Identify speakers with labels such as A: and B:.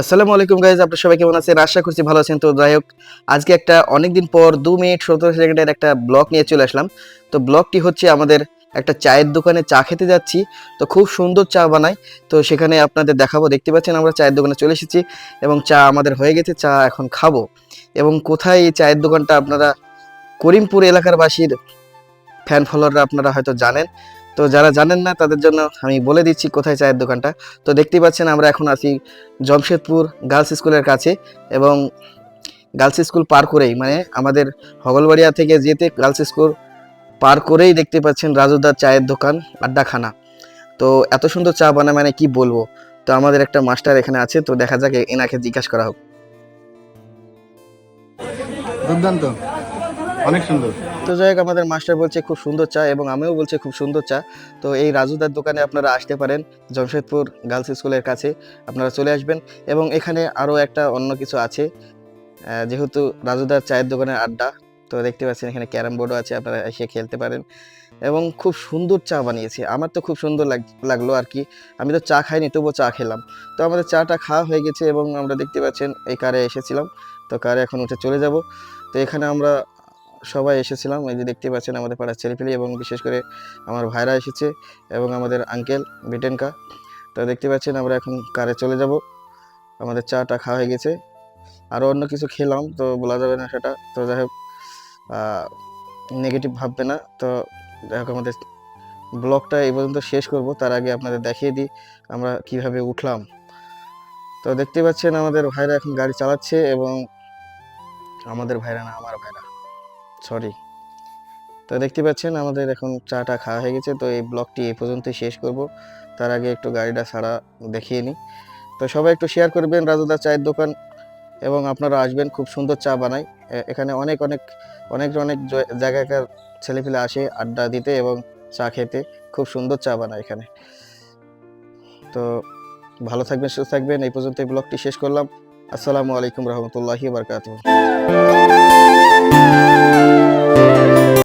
A: আসসালামু আলাইকুম গাইজ, আপনারা সবাই কেমন আছেন? আশা করছি ভালো আছেন। তো যাই হোক, আজকে একটা অনেকদিন পর 2 মিনিট 17 সেকেন্ডের একটা ব্লগ নিয়ে চলে আসলাম। তো ব্লগটি হচ্ছে আমাদের একটা চায়ের দোকানে চা খেতে যাচ্ছি। তো খুব সুন্দর চা বানায়। তো সেখানে আপনাদের দেখাবো। দেখতে পাচ্ছেন আমরা চায়ের দোকানে চলে এসেছি এবং চা আমাদের হয়ে গেছে, চা এখন খাবো। এবং কোথায় এই চায়ের দোকানটা আপনারা করিমপুর এলাকার বাসীর ফ্যান ফলোয়াররা আপনারা হয়তো জানেন। তো যারা জানেন না তাদের জন্য আমি বলে দিচ্ছি কোথায় চায়ের দোকানটা। তো দেখতেই পাচ্ছেন আমরা এখন আছি জমশেদপুর গার্লস স্কুলের কাছে, এবং গার্লস স্কুল পার করেই মানে আমাদের হগলবাড়িয়া থেকে যেতে গার্লস স্কুল পার করেই দেখতে পাচ্ছেন রাজুদার চায়ের দোকান, আড্ডাখানা। তো এত সুন্দর চা বানায় মানে কি বলবো। তো আমাদের একটা মাস্টার এখানে আছে, তো দেখা যাক এনাকে জিজ্ঞাসা করা হোক।
B: দুর্দান্ত, অনেক সুন্দর।
A: তো যাই হোক, আমাদের মাস্টার বলছে খুব সুন্দর চা এবং আমিও বলছি খুব সুন্দর চা। তো এই রাজুদার দোকানে আপনারা আসতে পারেন, জমশেদপুর গার্লস স্কুলের কাছে আপনারা চলে আসবেন। এবং এখানে আরও একটা অন্য কিছু আছে, যেহেতু রাজুদার চায়ের দোকানের আড্ডা। তো দেখতে পাচ্ছেন এখানে ক্যারাম বোর্ডও আছে, আপনারা এসে খেলতে পারেন। এবং খুব সুন্দর চা বানিয়েছে, আমার তো খুব সুন্দর লাগলো আর কি। আমি তো চা খাইনি, তবুও চা খেলাম। তো আমাদের চাটা খাওয়া হয়ে গেছে এবং আমরা দেখতে পাচ্ছেন এই কারে এসেছিলাম। তো কারে এখন উঠে চলে যাব। তো এখানে আমরা সবাই এসেছিলাম, এই যে দেখতে পাচ্ছেন আমাদের পাড়ার ছেলেপেলে এবং বিশেষ করে আমার ভাইরা এসেছে এবং আমাদের আঙ্কেল বিটেনকা। তো দেখতে পাচ্ছেন আমরা এখন কারে চলে যাব। আমাদের চাটা খাওয়া হয়ে গেছে, আরও অন্য কিছু খেলাম তো বলা যাবে না সেটা। তো যাই হোক, নেগেটিভ ভাববে না। তো যাই হোক, আমাদের ব্লগটা এই পর্যন্ত শেষ করব, তার আগে আপনাদের দেখিয়ে দিই আমরা কিভাবে উঠলাম। তো দেখতে পাচ্ছেন আমাদের ভাইরা এখন গাড়ি চালাচ্ছে, এবং আমাদের ভাইরা না, আমার ভাইরা, সরি। তো দেখতে পাচ্ছেন আমাদের এখন চাটা খাওয়া হয়ে গেছে। তো এই ব্লগটি এই পর্যন্তই শেষ করব, তার আগে একটু গাড়িটা ছাড়া দেখিয়ে নিই। তো সবাই একটু শেয়ার করবেন রাজুদা চায়ের দোকান, এবং আপনারা আসবেন, খুব সুন্দর চা বানায়। এখানে অনেক অনেক অনেক অনেক জায়গাকার ছেলেপেলে আসে আড্ডা দিতে এবং চা খেতে। খুব সুন্দর চা বানায় এখানে। তো ভালো থাকবেন, সুস্থ থাকবেন। এই পর্যন্ত এই ব্লগটি শেষ করলাম। আসসালামু আলাইকুম রহমতুল্লাহি বারকাতুহু।